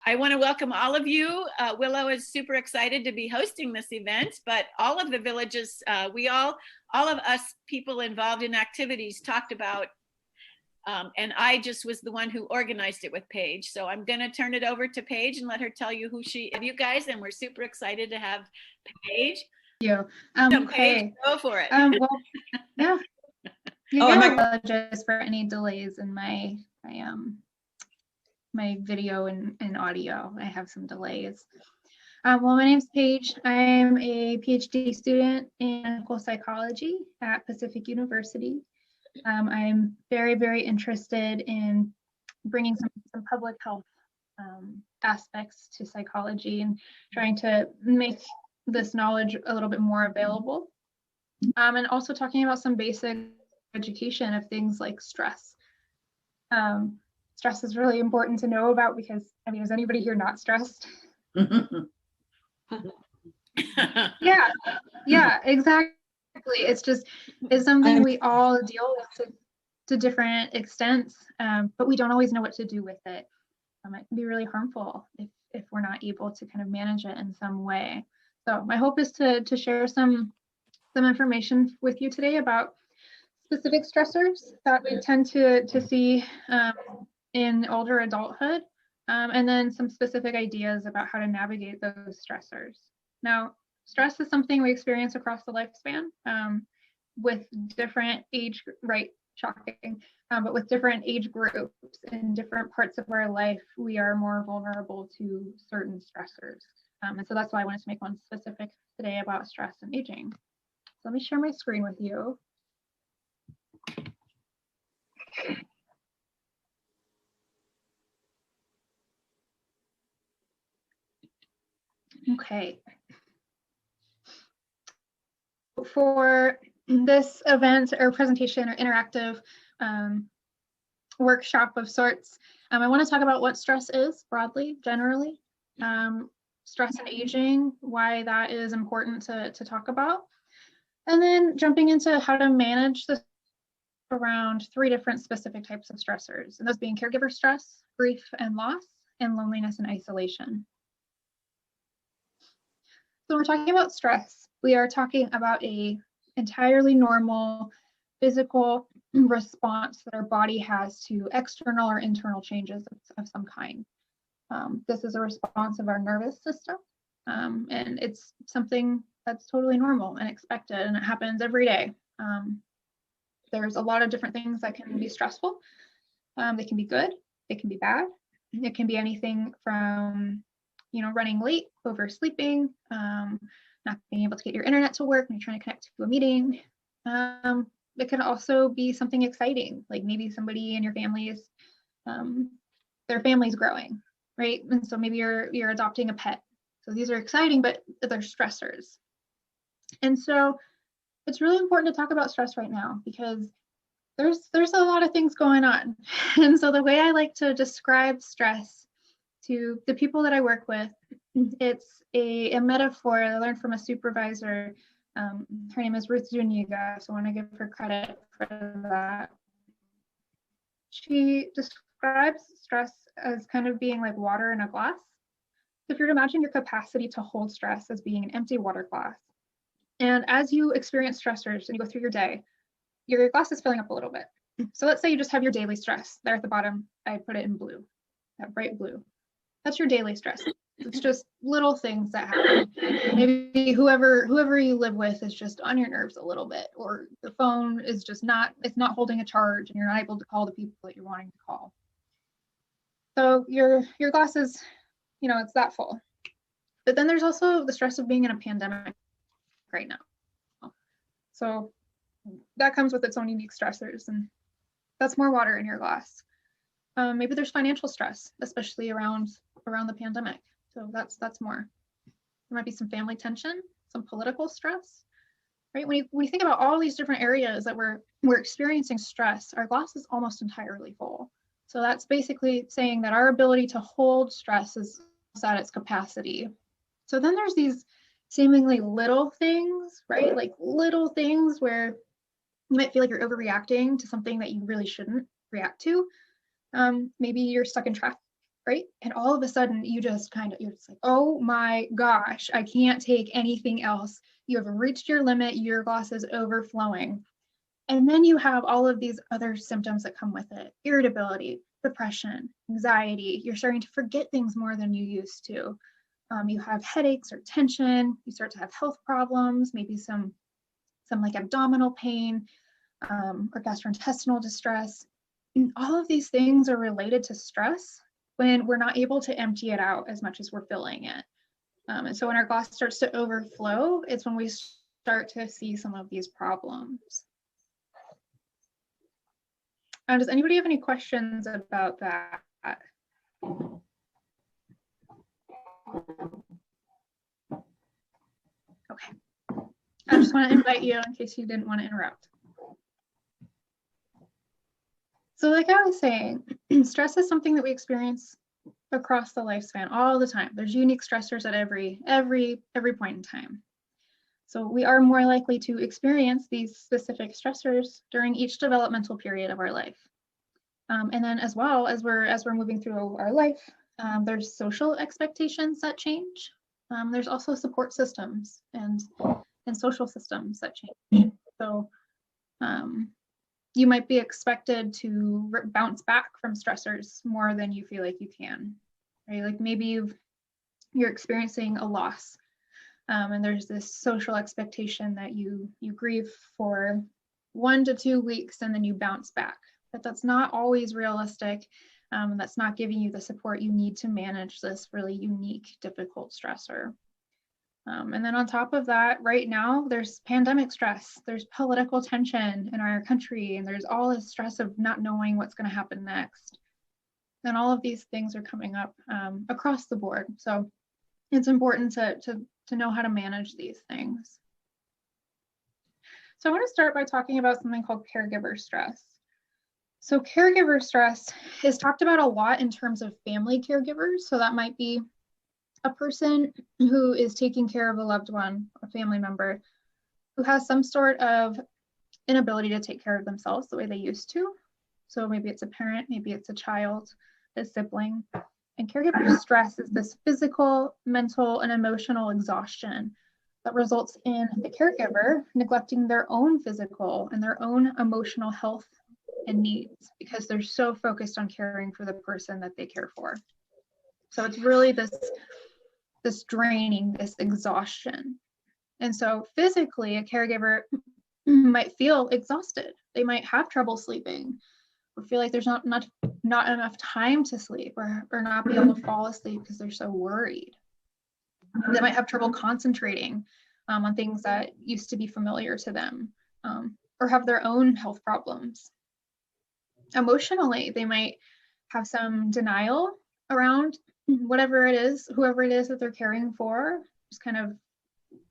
I want to welcome all of you. Willow is super excited to be hosting this event, but all of the villages, all of us people involved in activities talked about, and I just was the one who organized it with Paige. So I'm going to turn it over to Paige and let her tell you who she is, you guys, and we're super excited to have Paige. You. Paige, go for it. Well, yeah. You I apologize for any delays in my video and audio. I have some delays. Well, my name's Paige. I'm a PhD student in clinical psychology at Pacific University. I'm very, very interested in bringing some public health aspects to psychology and trying to make this knowledge a little bit more available. And also talking about some basic education of things like stress. Stress is really important to know about because, I mean, is anybody here not stressed? Yeah, exactly. It's something we all deal with to different extents, but we don't always know what to do with it. It can be really harmful if we're not able to kind of manage it in some way. So my hope is to share some information with you today about specific stressors that we tend to see in older adulthood, and then some specific ideas about how to navigate those stressors. Now, stress is something we experience across the lifespan with different age, right, shocking, but with different age groups in different parts of our life, we are more vulnerable to certain stressors. And so that's why I wanted to make one specific today about stress and aging. So let me share my screen with you. Okay. For this event or presentation or interactive workshop of sorts, I want to talk about what stress is broadly, generally, stress and aging, why that is important to talk about, and then jumping into how to manage this around 3 different specific types of stressors, and those being caregiver stress, grief and loss, and loneliness and isolation. So when we're talking about stress, we are talking about an entirely normal physical response that our body has to external or internal changes of some kind. This is a response of our nervous system, and it's something that's totally normal and expected, and it happens every day. There's a lot of different things that can be stressful. They can be good, they can be bad. It can be anything from running late, oversleeping, not being able to get your internet to work when you're trying to connect to a meeting. It can also be something exciting, like maybe somebody in your family's, their family's growing, right? And so maybe you're adopting a pet. So these are exciting, but they're stressors. And so it's really important to talk about stress right now because there's a lot of things going on. And so the way I like to describe stress to the people that I work with, it's a metaphor I learned from a supervisor. Her name is Ruth Zuniga, so I want to give her credit for that. She describes stress as kind of being like water in a glass. So if you're to imagine your capacity to hold stress as being an empty water glass, and as you experience stressors and you go through your day, your glass is filling up a little bit. So let's say you just have your daily stress there at the bottom. I put it in blue, that bright blue. That's your daily stress. It's just little things that happen. Maybe whoever you live with is just on your nerves a little bit, or your phone is just not holding a charge and you're not able to call the people that you're wanting to call. So your glass is, it's that full. But then there's also the stress of being in a pandemic right now. So that comes with its own unique stressors, and that's more water in your glass. Maybe there's financial stress, especially around the pandemic. So that's more. There might be some family tension, some political stress, right? When you think about all these different areas that we're experiencing stress, our glass is almost entirely full. So that's basically saying that our ability to hold stress is at its capacity. So then there's these seemingly little things, right? Like little things where you might feel like you're overreacting to something that you really shouldn't react to. Maybe you're stuck in traffic, right? And all of a sudden you're just like, oh my gosh, I can't take anything else. You have reached your limit, your glass is overflowing. And then you have all of these other symptoms that come with it: irritability, depression, anxiety. You're starting to forget things more than you used to. You have headaches or tension. You start to have health problems, maybe some like abdominal pain, or gastrointestinal distress. And all of these things are related to stress when we're not able to empty it out as much as we're filling it. And so when our glass starts to overflow, it's when we start to see some of these problems. Does anybody have any questions about that? Okay. I just want to invite you in case you didn't want to interrupt. So like I was saying, stress is something that we experience across the lifespan all the time. There's unique stressors at every point in time. So we are more likely to experience these specific stressors during each developmental period of our life. And then as well as we're moving through our life, there's social expectations that change. There's also support systems and social systems that change. So you might be expected to bounce back from stressors more than you feel like you can, right? Like maybe you're experiencing a loss, and there's this social expectation that you grieve for 1 to 2 weeks and then you bounce back. But that's not always realistic. That's not giving you the support you need to manage this really unique, difficult stressor. And then on top of that, right now, there's pandemic stress, there's political tension in our country, and there's all this stress of not knowing what's going to happen next. And all of these things are coming up across the board. So it's important to know how to manage these things. So I want to start by talking about something called caregiver stress. So caregiver stress is talked about a lot in terms of family caregivers. So that might be a person who is taking care of a loved one, a family member, who has some sort of inability to take care of themselves the way they used to. So maybe it's a parent, maybe it's a child, a sibling. And caregiver stress is this physical, mental, and emotional exhaustion that results in the caregiver neglecting their own physical and their own emotional health and needs because they're so focused on caring for the person that they care for. So it's really this draining, this exhaustion. And so physically, a caregiver might feel exhausted. They might have trouble sleeping or feel like there's not enough time to sleep or not be able to fall asleep because they're so worried. They might have trouble concentrating on things that used to be familiar to them, or have their own health problems. Emotionally, they might have some denial around whatever it is, whoever it is that they're caring for, just kind of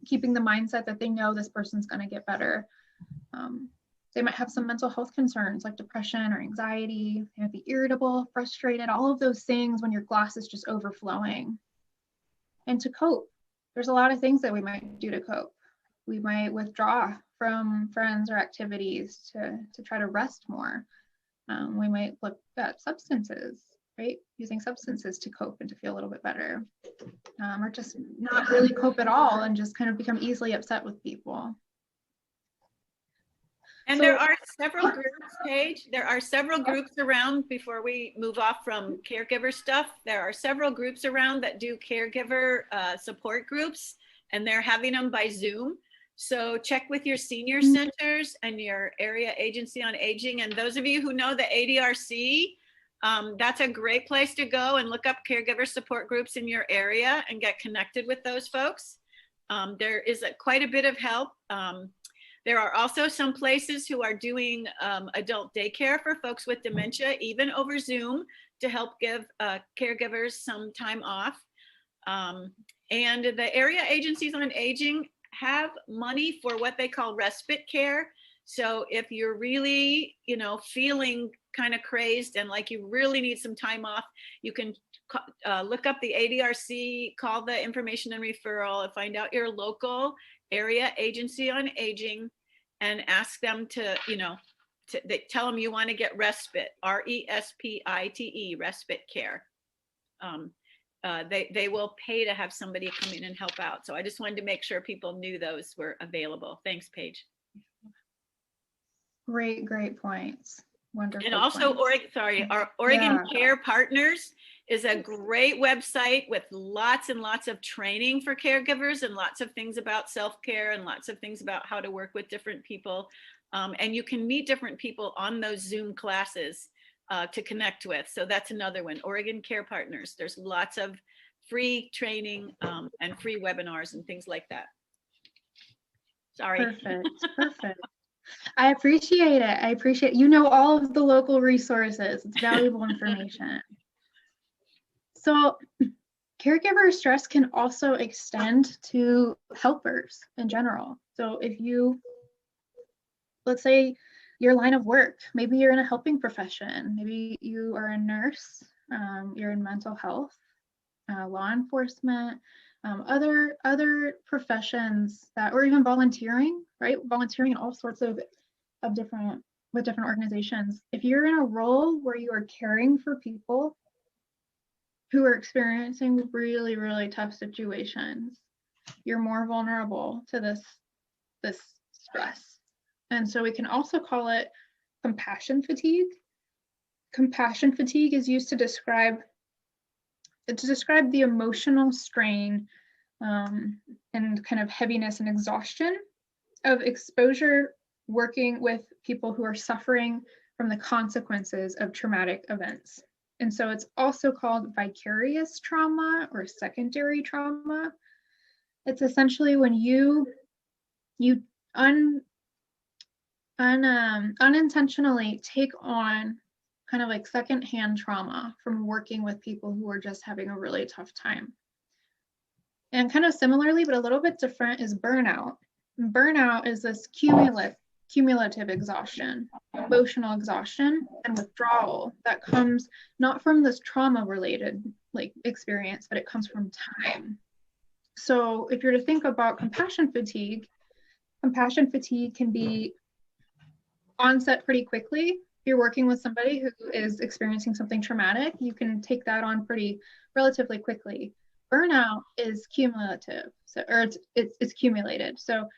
keeping the mindset that they know this person's going to get better. They might have some mental health concerns like depression or anxiety. They might be irritable, frustrated, all of those things when your glass is just overflowing. And to cope, there's a lot of things that we might do to cope. We might withdraw from friends or activities to try to rest more. We might look at substances, right? Using substances to cope and to feel a little bit better, or just not really cope at all and just kind of become easily upset with people. And so, there are several groups, Paige. There are several groups around before we move off from caregiver stuff. There are several groups around that do caregiver support groups, and they're having them by Zoom. So check with your senior centers and your area agency on aging. And those of you who know the ADRC, that's a great place to go and look up caregiver support groups in your area and get connected with those folks. There is quite a bit of help. There are also some places who are doing adult daycare for folks with dementia, even over Zoom, to help give caregivers some time off. And the area agencies on aging have money for what they call respite care. So if you're really, feeling kind of crazed and like you really need some time off, you can look up the ADRC, call the information and referral, find out your local area agency on aging and ask them to, tell them you want to get respite, RESPITE, respite care. they will pay to have somebody come in and help out. So I just wanted to make sure people knew those were available. Thanks, Paige. Great points. Wonderful. And also, our Oregon Care Partners is a great website with lots and lots of training for caregivers and lots of things about self-care and lots of things about how to work with different people. And you can meet different people on those Zoom classes to connect with. So that's another one, Oregon Care Partners. There's lots of free training and free webinars and things like that. Sorry. Perfect. I appreciate it. You know all of the local resources. It's valuable information. So caregiver stress can also extend to helpers in general. So if you, let's say your line of work, maybe you're in a helping profession, maybe you are a nurse, you're in mental health, law enforcement, other professions that, or even volunteering, right? Volunteering in all sorts of different organizations. If you're in a role where you are caring for people who are experiencing really, really tough situations, you're more vulnerable to this stress. And so we can also call it compassion fatigue. Compassion fatigue is used to describe the emotional strain and kind of heaviness and exhaustion of exposure working with people who are suffering from the consequences of traumatic events. And so it's also called vicarious trauma or secondary trauma. It's essentially when you unintentionally take on kind of like secondhand trauma from working with people who are just having a really tough time. And kind of similarly, but a little bit different, is burnout. Burnout is this cumulative exhaustion, emotional exhaustion and withdrawal that comes not from this trauma-related like experience, but it comes from time. So if you're to think about compassion fatigue can be onset pretty quickly. If you're working with somebody who is experiencing something traumatic, you can take that on relatively quickly. Burnout is cumulative, it's accumulated. So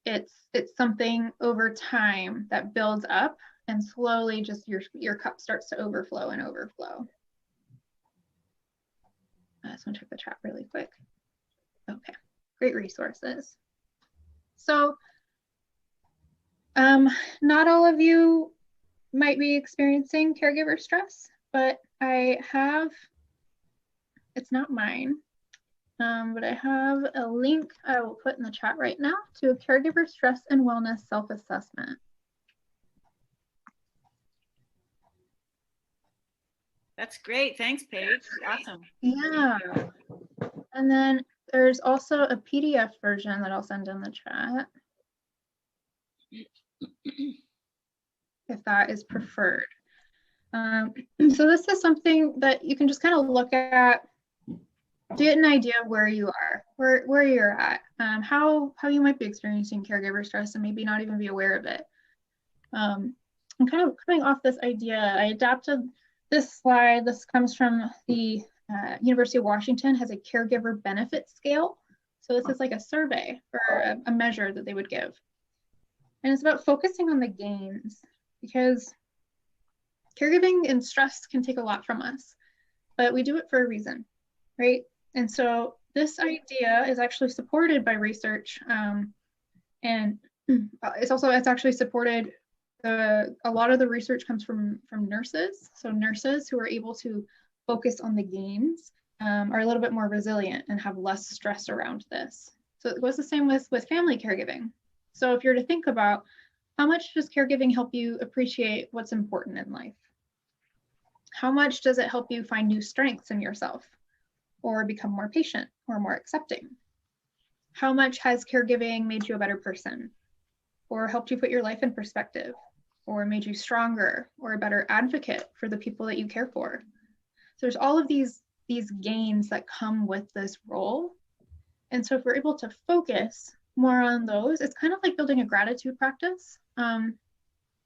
it's something over time that builds up and slowly just your cup starts to overflow. I just want to check the chat really quick. Okay, great resources. So not all of you might be experiencing caregiver stress, but it's not mine, but I have a link I will put in the chat right now to a caregiver stress and wellness self-assessment. That's great. Thanks, Paige. Awesome. Yeah. And then there's also a PDF version that I'll send in the chat if that is preferred. So this is something that you can just kind of look at, get an idea of where you are, where you're at, how you might be experiencing caregiver stress and maybe not even be aware of it. And kind of coming off this idea, I adapted this slide. This comes from the University of Washington, has a caregiver benefit scale. So this is like a survey or a measure that they would give. And it's about focusing on the gains, because caregiving and stress can take a lot from us, but we do it for a reason, right? And so this idea is actually supported by research, and it's actually supported. A lot of the research comes from nurses. So nurses who are able to focus on the gains are a little bit more resilient and have less stress around this. So it goes the same with family caregiving. So if you're to think about how much does caregiving help you appreciate what's important in life? How much does it help you find new strengths in yourself or become more patient or more accepting? How much has caregiving made you a better person or helped you put your life in perspective or made you stronger or a better advocate for the people that you care for? So there's all of these gains that come with this role. And so if we're able to focus more on those, it's kind of like building a gratitude practice.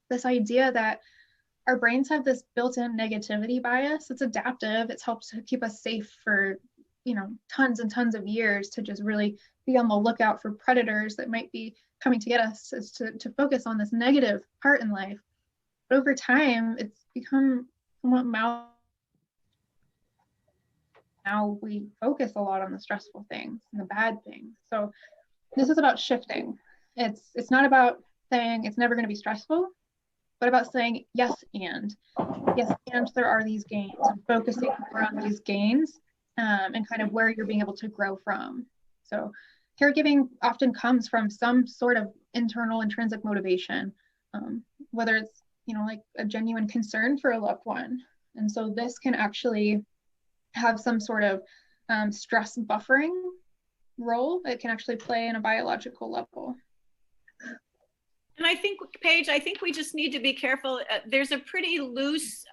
This idea that our brains have this built-in negativity bias. It's adaptive. It's helped to keep us safe for, tons and tons of years, to just really be on the lookout for predators that might be coming to get us, is to focus on this negative part in life. But over time, it's become somewhat now we focus a lot on the stressful things and the bad things. So this is about shifting. It's not about saying it's never going to be stressful, but about saying yes, and there are these gains, and focusing around these gains, and kind of where you're being able to grow from. So caregiving often comes from some sort of internal intrinsic motivation, whether it's like a genuine concern for a loved one. And so this can actually have some sort of stress buffering role it can actually play in a biological level. And I think, Paige, we just need to be careful. There's a pretty loose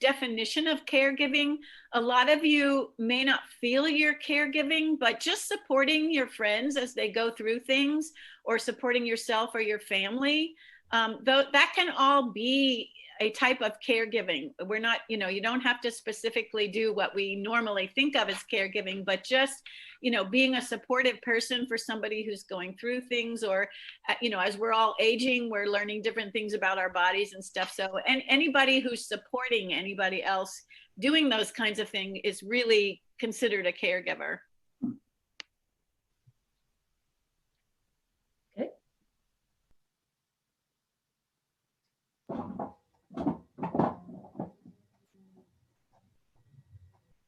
definition of caregiving. A lot of you may not feel you're caregiving, but just supporting your friends as they go through things, or supporting yourself or your family, though that can all be a type of caregiving. We're not, you don't have to specifically do what we normally think of as caregiving, but just, being a supportive person for somebody who's going through things, or, as we're all aging, we're learning different things about our bodies and stuff. So, and anybody who's supporting anybody else doing those kinds of things is really considered a caregiver. Okay.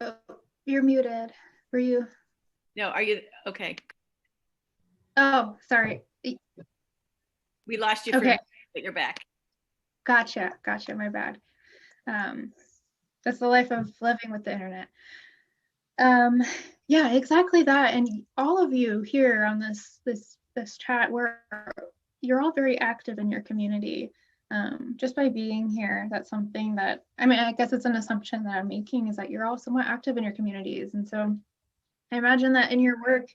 Oh, you're muted. Were you? No, are you? Okay. Oh, sorry. We lost you for a minute, but you're back. Gotcha. My bad. That's the life of living with the internet. Yeah, exactly that. And all of you here on this chat, you're all very active in your community. Just by being here, that's something that, I guess it's an assumption that I'm making, is that you're all somewhat active in your communities. And so I imagine that in your work,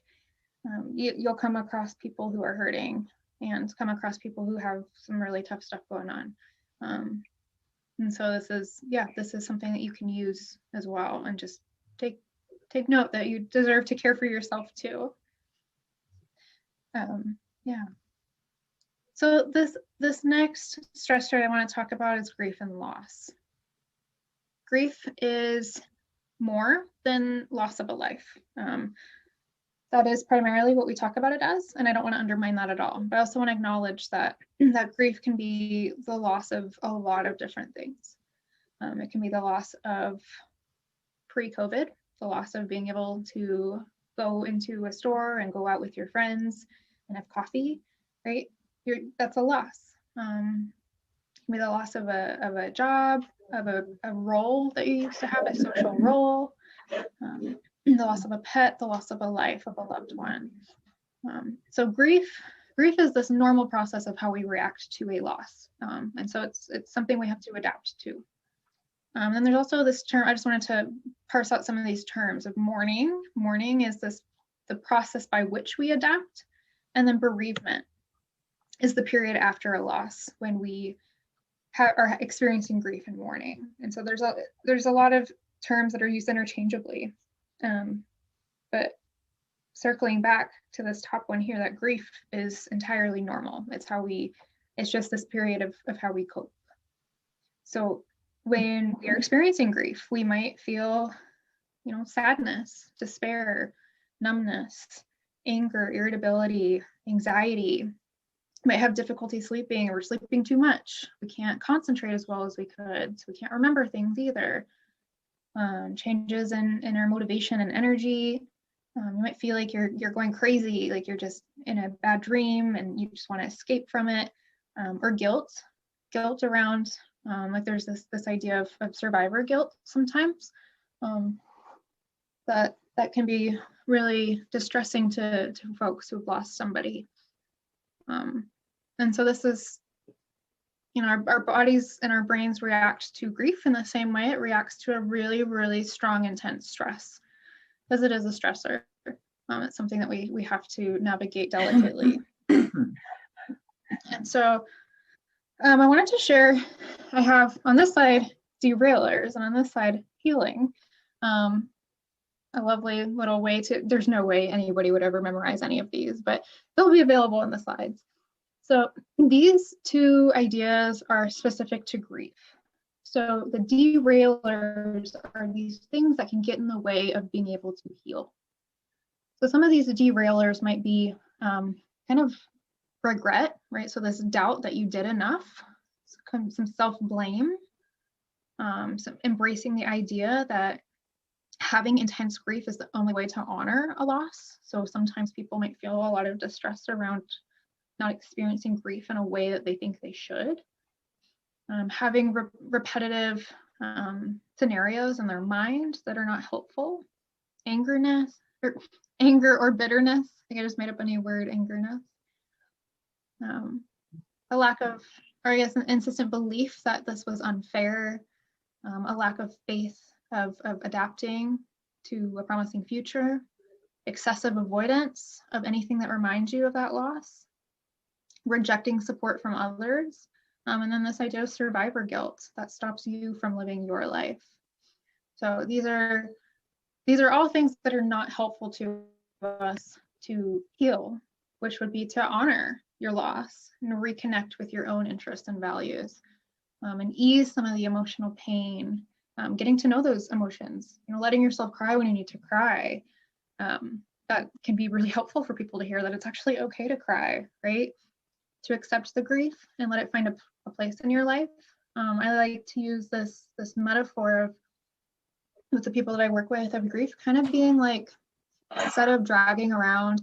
you'll come across people who are hurting, and come across people who have some really tough stuff going on. And so this is something that you can use as well, and just take note that you deserve to care for yourself too. Yeah. So this next stressor I want to talk about is grief and loss. Grief is more than loss of a life. That is primarily what we talk about it as, and I don't want to undermine that at all. But I also want to acknowledge that grief can be the loss of a lot of different things. It can be the loss of pre-COVID, the loss of being able to go into a store and go out with your friends and have coffee, right? That's a loss. It can be the loss of a job, of a role that you used to have, a social role, the loss of a pet, the loss of a life, of a loved one. So grief is this normal process of how we react to a loss. And so it's something we have to adapt to. Then there's also this term, I just wanted to parse out some of these terms of mourning. Mourning is the process by which we adapt. And then bereavement is the period after a loss, when we are experiencing grief and mourning. And so there's a lot of terms that are used interchangeably. But circling back to this top one here, that grief is entirely normal. It's just this period of how we cope. So when we are experiencing grief, we might feel, sadness, despair, numbness, anger, irritability, anxiety. We might have difficulty sleeping, or we're sleeping too much. We can't concentrate as well as we could. So we can't remember things either. Changes in our motivation and energy. You might feel like you're going crazy, like you're just in a bad dream and you just want to escape from it. Or guilt around, like there's this idea of survivor guilt sometimes, that can be really distressing to folks who've lost somebody. And so this is, our bodies and our brains react to grief in the same way it reacts to a really, really strong, intense stress, because it is a stressor. It's something that we have to navigate delicately. And so I wanted to share I have on this side derailers and on this side healing. A lovely little way to, there's no way anybody would ever memorize any of these, but they'll be available in the slides. So these two ideas are specific to grief. So the derailers are these things that can get in the way of being able to heal. So some of these derailers might be kind of regret, right? So this doubt that you did enough, some self-blame, some embracing the idea that having intense grief is the only way to honor a loss. So sometimes people might feel a lot of distress around not experiencing grief in a way that they think they should. Having repetitive scenarios in their mind that are not helpful. Anger or bitterness. I think I just made up a new word, angerness. A lack of, or I guess an insistent belief that this was unfair. A lack of faith of adapting to a promising future, excessive avoidance of anything that reminds you of that loss, rejecting support from others, and then this idea of survivor guilt that stops you from living your life. So these are all things that are not helpful to us to heal, which would be to honor your loss and reconnect with your own interests and values, and ease some of the emotional pain. Getting to know those emotions, letting yourself cry when you need to cry. That can be really helpful for people to hear that it's actually okay to cry, right? To accept the grief and let it find a place in your life. I like to use this metaphor of, with the people that I work with, of grief kind of being like, instead of dragging around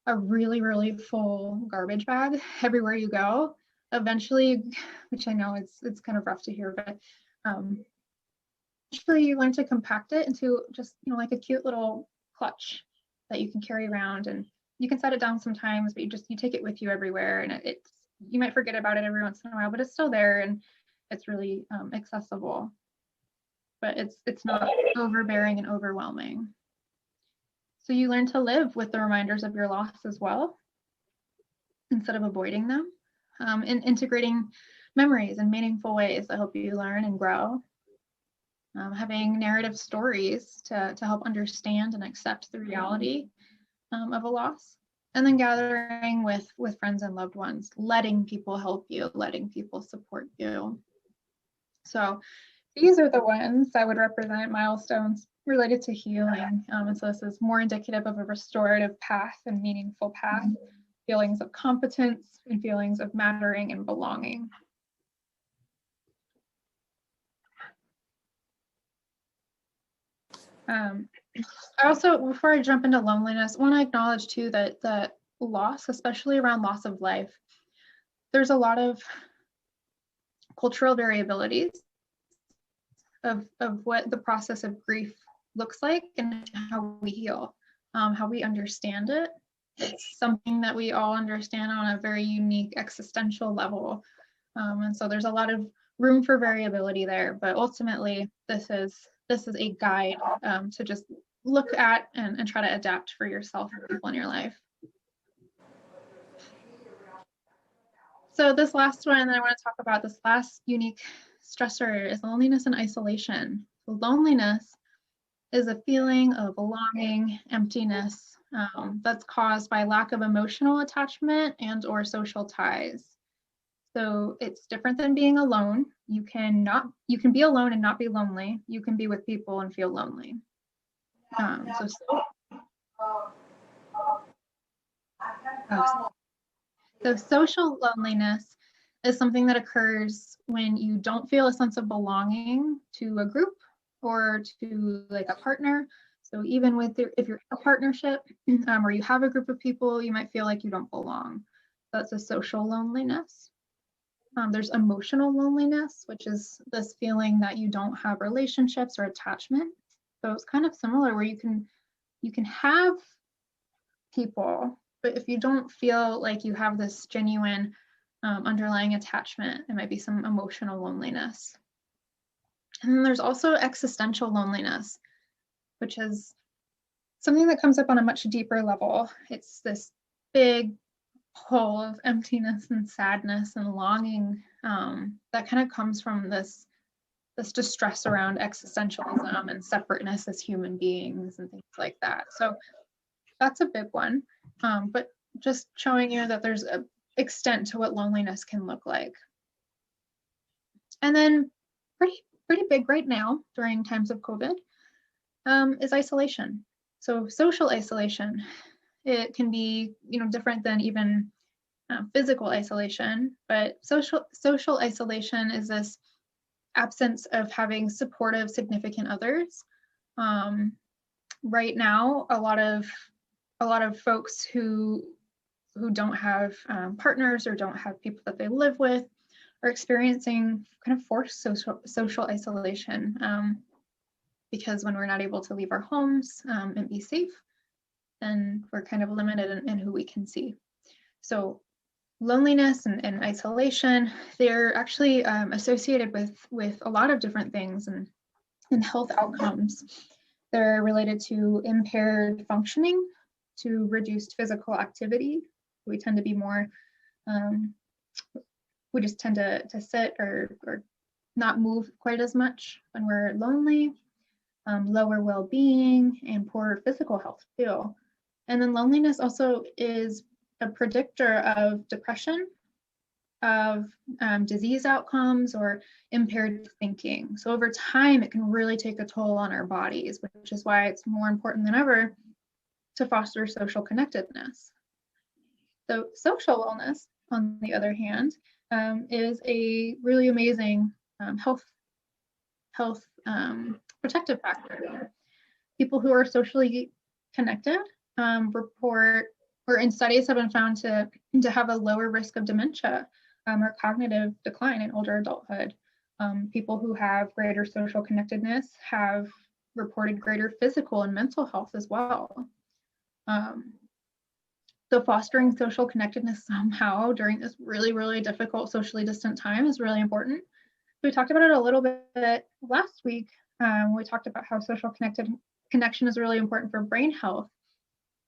a really, really full garbage bag everywhere you go, eventually, which I know it's kind of rough to hear, but eventually you learn to compact it into just, like a cute little clutch that you can carry around, and you can set it down sometimes, but you take it with you everywhere, and you might forget about it every once in a while, but it's still there and it's really accessible, but it's not overbearing and overwhelming. So you learn to live with the reminders of your loss as well, instead of avoiding them, and integrating memories in meaningful ways that help you learn and grow. Having narrative stories to help understand and accept the reality of a loss, and then gathering with friends and loved ones, letting people help you, letting people support you. So these are the ones that would represent milestones related to healing. And so this is more indicative of a restorative path and meaningful path, feelings of competence and feelings of mattering and belonging. I also, before I jump into loneliness, want to acknowledge too that loss, especially around loss of life, there's a lot of cultural variabilities of what the process of grief looks like and how we heal, how we understand it. It's something that we all understand on a very unique existential level. And so there's a lot of room for variability there, but ultimately this is a guide to just look at and try to adapt for yourself and people in your life. So this last one that I want to talk about, this last unique stressor, is loneliness and isolation. So loneliness is a feeling of belonging, emptiness, that's caused by lack of emotional attachment and or social ties. So it's different than being alone. You can be alone and not be lonely. You can be with people and feel lonely. So social loneliness is something that occurs when you don't feel a sense of belonging to a group or to like a partner. So even if you're in a partnership or you have a group of people, you might feel like you don't belong. That's a social loneliness. There's emotional loneliness, which is this feeling that you don't have relationships or attachment. So it's kind of similar where you can have people, but if you don't feel like you have this genuine underlying attachment, it might be some emotional loneliness. And then there's also existential loneliness, which is something that comes up on a much deeper level. It's this big hole of emptiness and sadness and longing that kind of comes from this distress around existentialism and separateness as human beings and things like that. So that's a big one. But just showing you that there's an extent to what loneliness can look like. And then pretty big right now during times of COVID is isolation. So social isolation, it can be, different than even physical isolation, but social isolation is this absence of having supportive, significant others. Right now, a lot of folks who don't have partners or don't have people that they live with are experiencing kind of forced social isolation because when we're not able to leave our homes and be safe, then we're kind of limited in who we can see. So loneliness and isolation, they're actually associated with a lot of different things and health outcomes. They're related to impaired functioning, to reduced physical activity. We tend to be more, we just tend to sit or not move quite as much when we're lonely, lower well-being, and poor physical health too. And then loneliness also is a predictor of depression, of disease outcomes, or impaired thinking. So over time, it can really take a toll on our bodies, which is why it's more important than ever to foster social connectedness. So social wellness, on the other hand, is a really amazing health protective factor. People who are socially connected report, or in studies have been found to have a lower risk of dementia or cognitive decline in older adulthood. People who have greater social connectedness have reported greater physical and mental health as well. So fostering social connectedness somehow during this really, really difficult socially distant time is really important. We talked about it a little bit last week. We talked about how social connection is really important for brain health.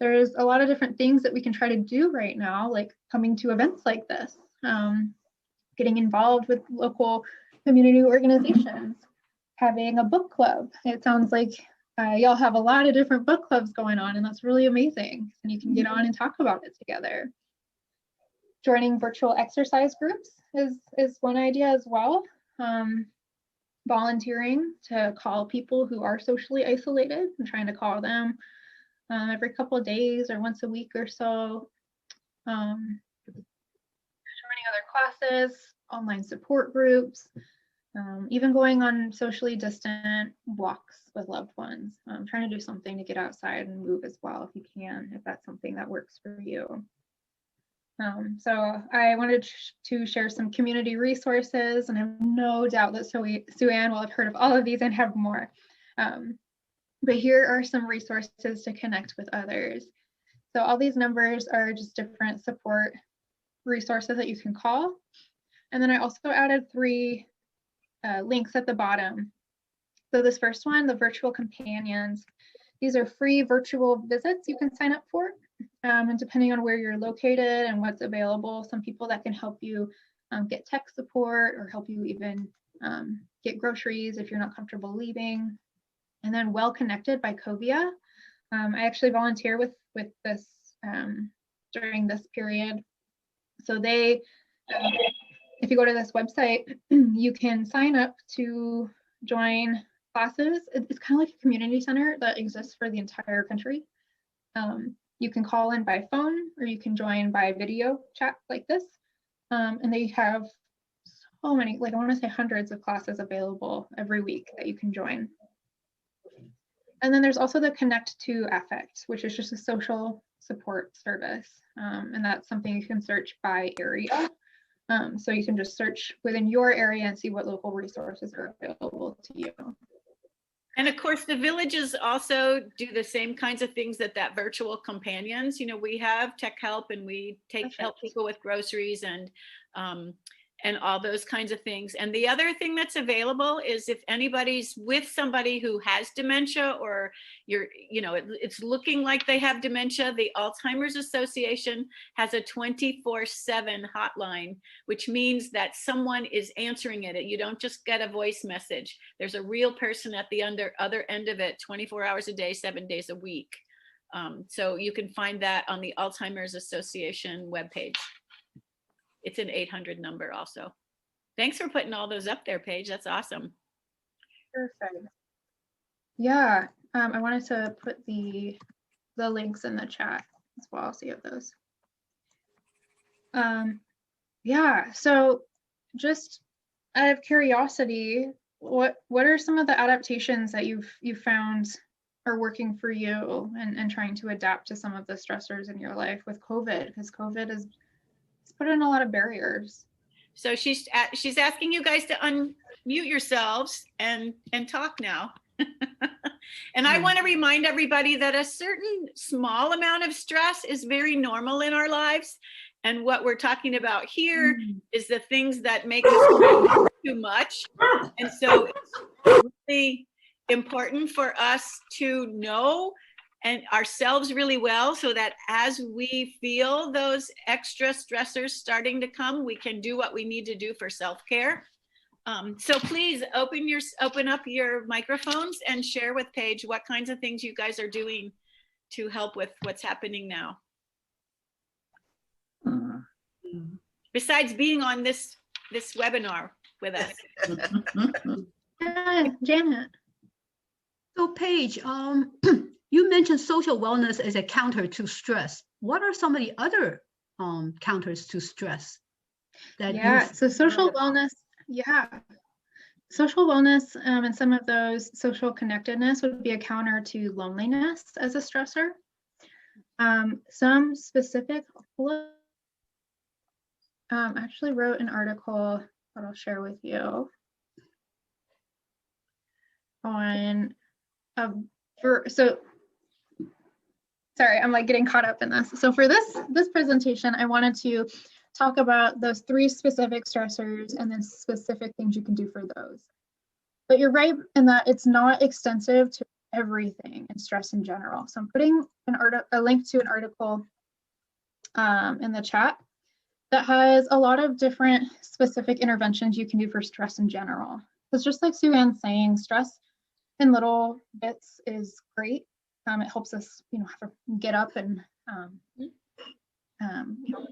There's a lot of different things that we can try to do right now, like coming to events like this, getting involved with local community organizations, having a book club. It sounds like y'all have a lot of different book clubs going on, and that's really amazing. And you can get on and talk about it together. Joining virtual exercise groups is one idea as well. Volunteering to call people who are socially isolated and trying to call them every couple of days or once a week or so. Joining other classes, online support groups, even going on socially distant walks with loved ones. Trying to do something to get outside and move as well if you can, if that's something that works for you. So I wanted to share some community resources, and I have no doubt that Suanne will have heard of all of these and have more. But here are some resources to connect with others. So all these numbers are just different support resources that you can call. And then I also added 3 links at the bottom. So this first one, the virtual companions, these are free virtual visits you can sign up for. And depending on where you're located and what's available, some people that can help you get tech support or help you even get groceries if you're not comfortable leaving. And then Well Connected by Covia. I actually volunteer with this during this period. So they, if you go to this website, you can sign up to join classes. It's kind of like a community center that exists for the entire country. You can call in by phone or you can join by video chat like this. And they have so many, like I want to say hundreds of classes available every week that you can join. And then there's also the Connect to Affect, which is just a social support service. And that's something you can search by area. So you can just search within your area and see what local resources are available to you. And of course, the villages also do the same kinds of things that virtual companions. We have tech help, and we help people with groceries and and all those kinds of things. And the other thing that's available is if anybody's with somebody who has dementia, or it's looking like they have dementia, the Alzheimer's Association has a 24/7 hotline, which means that someone is answering it. You don't just get a voice message. There's a real person at the other end of it, 24 hours a day, 7 days a week. So you can find that on the Alzheimer's Association webpage. It's an 800 number also. Thanks for putting all those up there, Paige. That's awesome. Perfect. Yeah, I wanted to put the links in the chat as well, so you have those. Yeah, so just out of curiosity, what are some of the adaptations that you've found are working for you and trying to adapt to some of the stressors in your life with COVID? Because COVID is put in a lot of barriers. So she's asking you guys to unmute yourselves and talk now. And I want to remind everybody that a certain small amount of stress is very normal in our lives. And what we're talking about here is the things that make us too much. And so it's really important for us to know and ourselves really well, so that as we feel those extra stressors starting to come, we can do what we need to do for self-care. So please open up your microphones and share with Paige what kinds of things you guys are doing to help with what's happening now. Besides being on this webinar with us. Janet. So Paige, you mentioned social wellness as a counter to stress. What are some of the other counters to stress? So social wellness, social wellness and some of those social connectedness would be a counter to loneliness as a stressor. Some specific, actually wrote an article that I'll share with you on sorry, I'm like getting caught up in this. So for this presentation, I wanted to talk about those 3 specific stressors and then specific things you can do for those. But you're right in that it's not extensive to everything and stress in general. So I'm putting a link to an article in the chat that has a lot of different specific interventions you can do for stress in general. It's just like Suanne's saying, stress in little bits is great. It helps us, have to get up and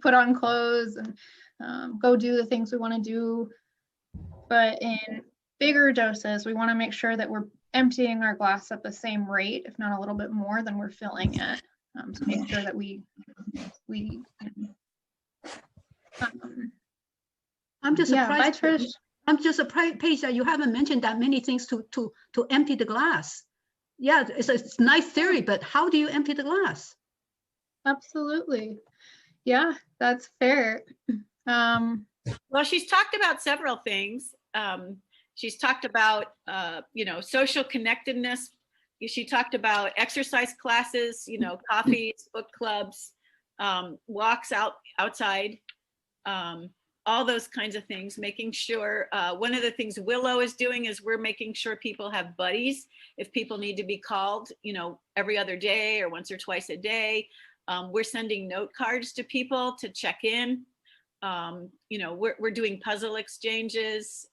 put on clothes and go do the things we want to do. But in bigger doses, we want to make sure that we're emptying our glass at the same rate, if not a little bit more than we're filling it, to make sure that we I'm just surprised. I'm just surprised, Paige, that you haven't mentioned that many things to empty the glass. Yeah, it's a nice theory, but how do you empty the glass? Absolutely. Yeah, that's fair. Well, she's talked about several things. She's talked about, social connectedness. She talked about exercise classes, coffees, book clubs, walks outside, all those kinds of things, making sure, one of the things WLLO is doing is we're making sure people have buddies. If people need to be called, every other day or once or twice a day, we're sending note cards to people to check in. We're doing puzzle exchanges.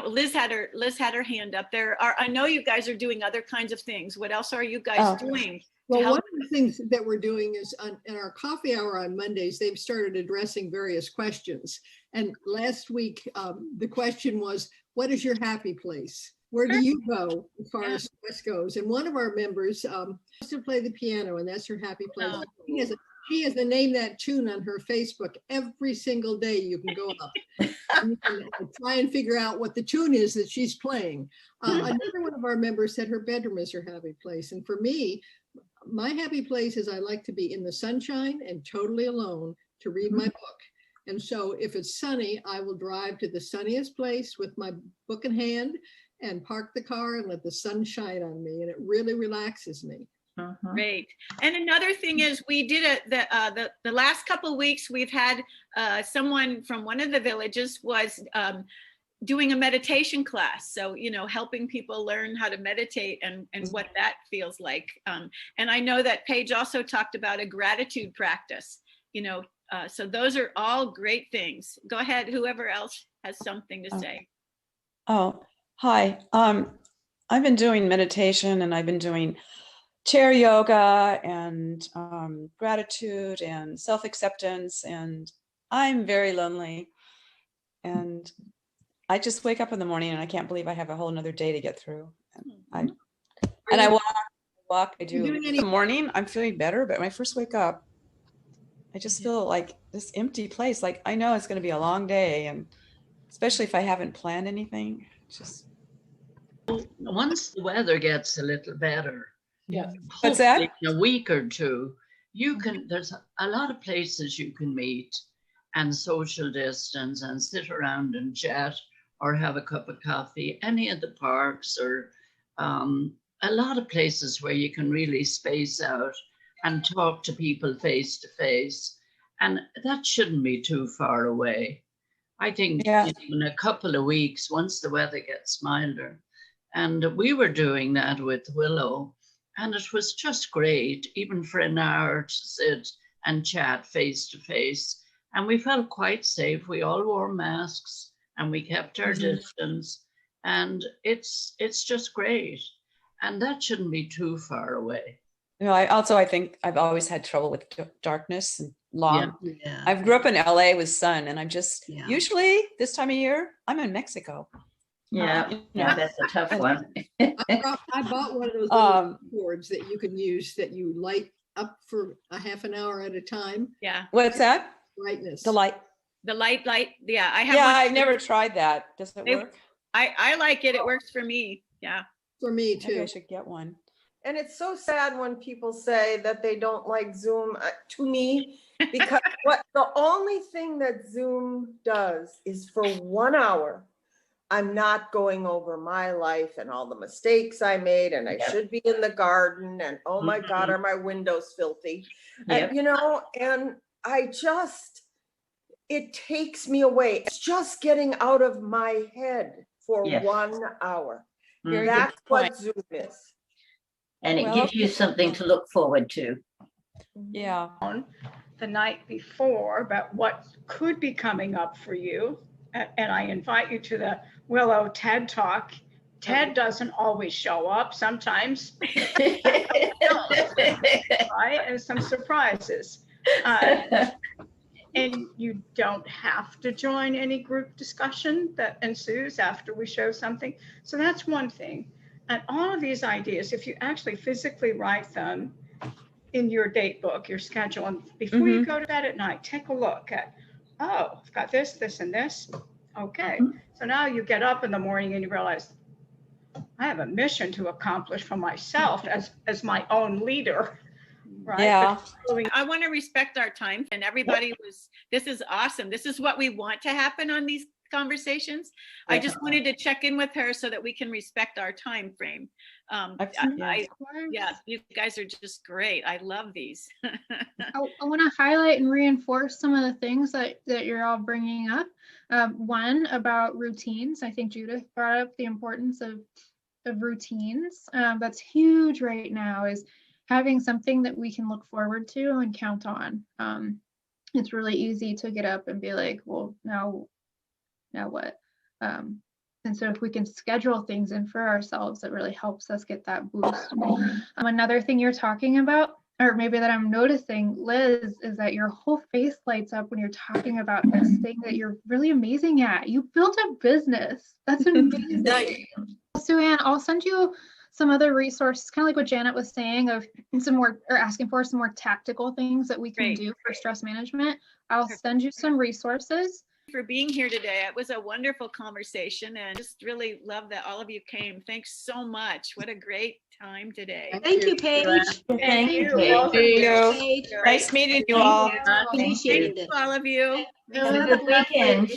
Liz had her hand up there. I know you guys are doing other kinds of things. What else are you guys doing? Well, one of the things that we're doing is in our coffee hour on Mondays, they've started addressing various questions. And last week, the question was, what is your happy place? Where do you go as far as stress goes? And one of our members wants to play the piano, and that's her happy place. Oh. She has to name that tune on her Facebook every single day. You can go up and you can try and figure out what the tune is that she's playing. Another one of our members said her bedroom is her happy place. And for me, my happy place is I like to be in the sunshine and totally alone to read my book. And so if it's sunny, I will drive to the sunniest place with my book in hand and park the car and let the sun shine on me. And it really relaxes me. Great. And another thing is, we did the last couple of weeks, we've had someone from one of the villages was doing a meditation class. So, you know, helping people learn how to meditate and what that feels like. And I know that Paige also talked about a gratitude practice, you know, so those are all great things. Go ahead, whoever else has something to say. Oh, hi. I've been doing meditation, and I've been doing chair yoga and gratitude and self-acceptance, and I'm very lonely, and I just wake up in the morning and I can't believe I have a whole another day to get through. I walk, I do in the morning, I'm feeling better, but when I first wake up, I just feel like this empty place. Like, I know it's going to be a long day, and especially if I haven't planned anything. Just once the weather gets a little better, what's that? In a week or two, you can. There's a lot of places you can meet and social distance and sit around and chat or have a cup of coffee. Any of the parks, or a lot of places where you can really space out and talk to people face to face, and that shouldn't be too far away. I think in a couple of weeks, once the weather gets milder. And we were doing that with Willow, and it was just great, even for an hour to sit and chat face to face. And we felt quite safe. We all wore masks and we kept our distance. And it's just great. And that shouldn't be too far away. You know, I think I've always had trouble with darkness and long. I grew up in LA with sun, and I'm just usually this time of year I'm in Mexico. That's a tough one. I bought one of those little boards that you can use that you light up for a half an hour at a time. Yeah. What's that? Brightness. The light. Yeah, I have. Yeah, I've never tried that. Does it work? I like it. It works for me. Yeah. For me too. Maybe I should get one. And it's so sad when people say that they don't like Zoom, to me, because the only thing that Zoom does is for 1 hour, I'm not going over my life and all the mistakes I made, and I should be in the garden, and oh my God, are my windows filthy? And, you know, and it takes me away. It's just getting out of my head for 1 hour. That's what Zoom is. And it gives you something to look forward to. Yeah. The night before about what could be coming up for you. And I invite you to the WLLO TED Talk. Ted doesn't always show up. Sometimes, right? And some surprises. And you don't have to join any group discussion that ensues after we show something. So that's one thing. And all of these ideas, if you actually physically write them in your date book, your schedule, and before you go to bed at night, take a look at, oh, I've got this, this, and this. Okay. So now you get up in the morning and you realize, I have a mission to accomplish for myself as my own leader. Right? Yeah. I want to respect our time, and everybody this is awesome. This is what we want to happen on these conversations. I just wanted to check in with her so that we can respect our time frame. You guys are just great. I love these. I want to highlight and reinforce some of the things that you're all bringing up. One, about routines. I think Judith brought up the importance of routines. That's huge right now, is having something that we can look forward to and count on. It's really easy to get up and be like, well, now what? And so if we can schedule things in for ourselves, it really helps us get that boost. Another thing you're talking about, or maybe that I'm noticing, Liz, is that your whole face lights up when you're talking about this thing that you're really amazing at. You built a business. That's amazing. Suanne, I'll send you some other resources, kind of like what Janet was saying, of some more, or asking for some more tactical things that we can do for stress management. I'll send you some resources. For being here today. It was a wonderful conversation, and just really love that all of you came. Thanks so much. What a great time today. Thank you, Paige. Thank you. Nice meeting you all. Appreciate it. Thanks to all of you. Have a good weekend.